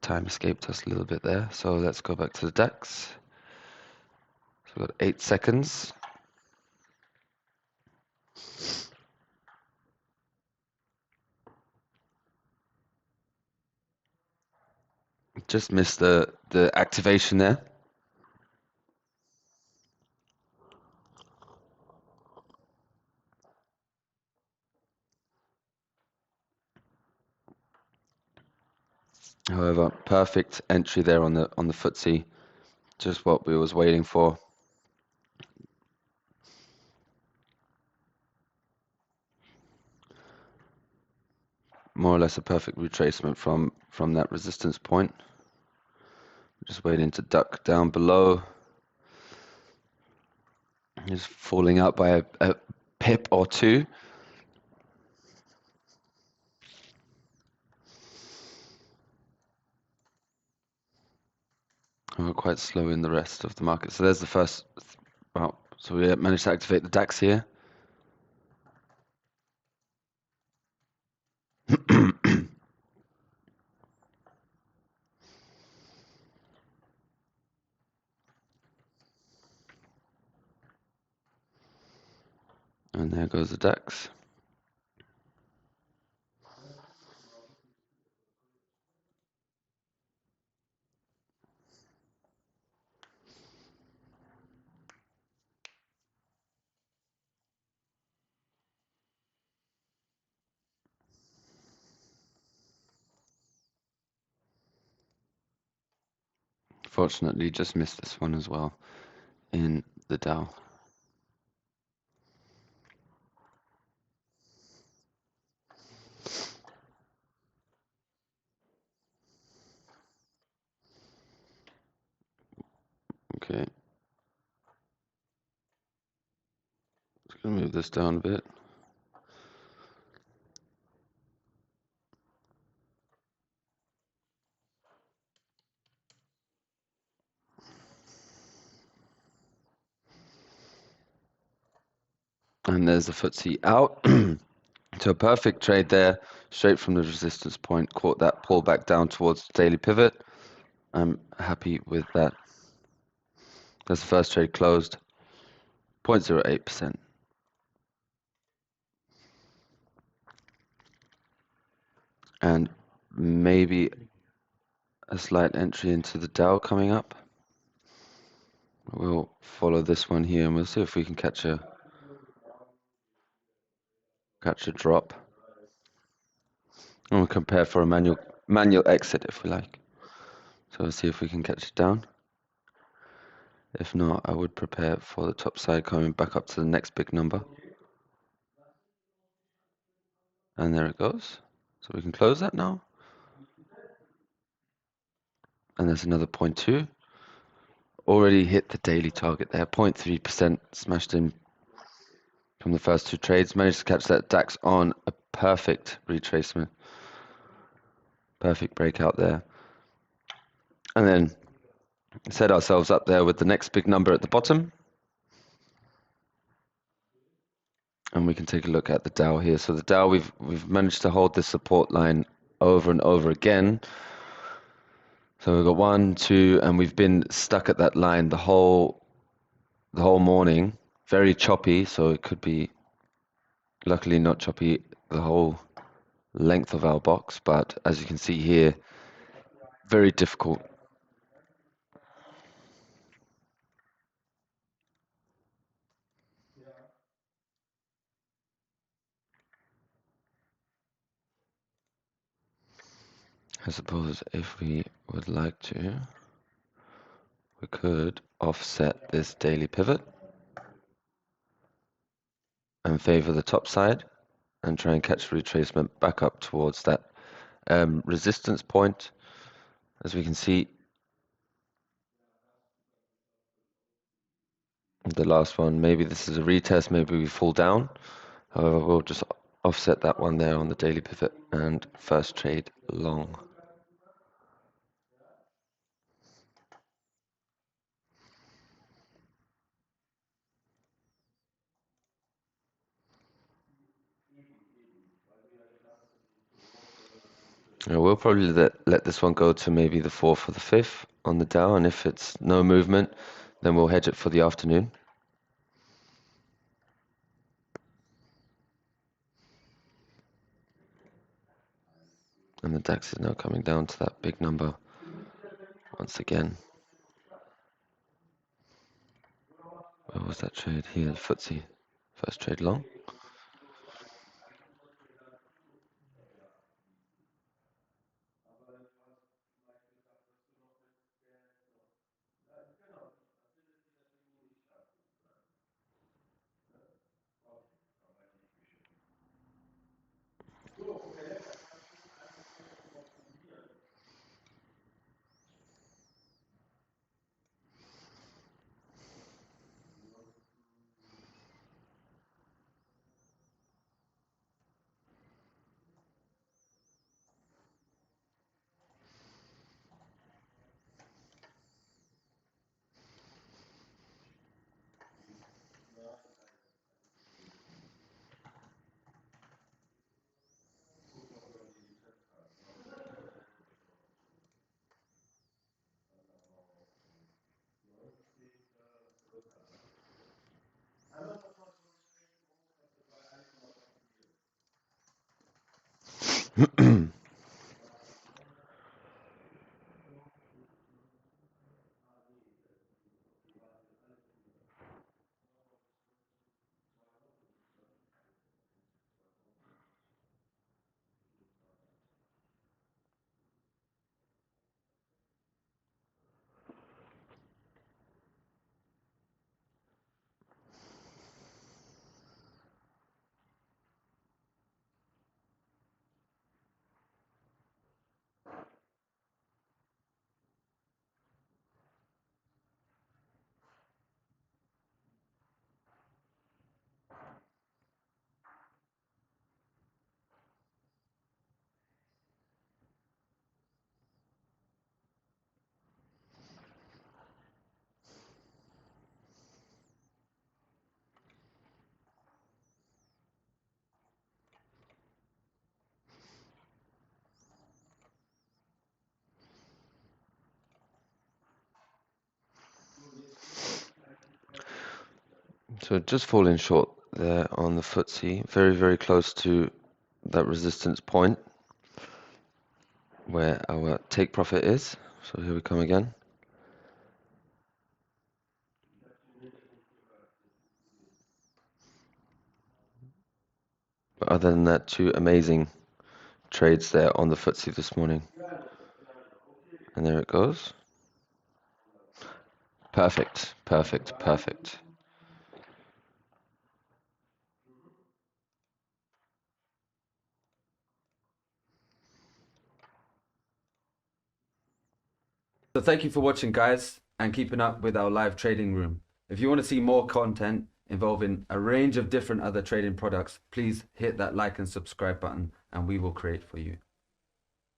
time escaped us a little bit there. So let's go back to the DAX. So we've got 8 seconds. Just missed the activation there. However, perfect entry there on the FTSE. Just what we was waiting for. More or less a perfect retracement from that resistance point. Just waiting to duck down below. Just falling out by a pip or two. We're quite slow in the rest of the market. So there's the first. Well, so we managed to activate the DAX here. And there goes the DAX. Fortunately, just missed this one as well in the Dow. Okay. Just gonna move this down a bit. And there's the FTSE out. So a perfect trade there, straight from the resistance point, caught that pull back down towards the daily pivot. I'm happy with that. That's the first trade closed, 0.08%. And maybe a slight entry into the Dow coming up. We'll follow this one here and we'll see if we can catch a drop. And we'll compare for a manual exit if we like. So we'll see if we can catch it down. If not, I would prepare for the top side coming back up to the next big number. And there it goes. So we can close that now. And there's another 0.2. Already hit the daily target there. 0.3% smashed in from the first two trades. Managed to catch that DAX on a perfect retracement. Perfect breakout there. And then set ourselves up there with the next big number at the bottom. And we can take a look at the Dow here. So the Dow, we've managed to hold this support line over and over again. So we've got 1, 2, and we've been stuck at that line the whole morning. Very choppy, so it could be, luckily not choppy the whole length of our box, but as you can see here, very difficult. I suppose if we would like to, we could offset this daily pivot and favor the top side and try and catch retracement back up towards that resistance point. As we can see, the last one, maybe this is a retest, maybe we fall down. However, we'll just offset that one there on the daily pivot and first trade long. We'll probably let this one go to maybe the 4th or the 5th on the Dow, and if it's no movement, then we'll hedge it for the afternoon. And the DAX is now coming down to that big number once again. Where was that trade? Here, FTSE. First trade long. So just falling short there on the FTSE, very, very close to that resistance point where our take profit is. So here we come again. But other than that, two amazing trades there on the FTSE this morning. And there it goes. Perfect, perfect, perfect. So thank you for watching, guys, and keeping up with our live trading room. If you want to see more content involving a range of different other trading products, please hit that like and subscribe button, and we will create for you.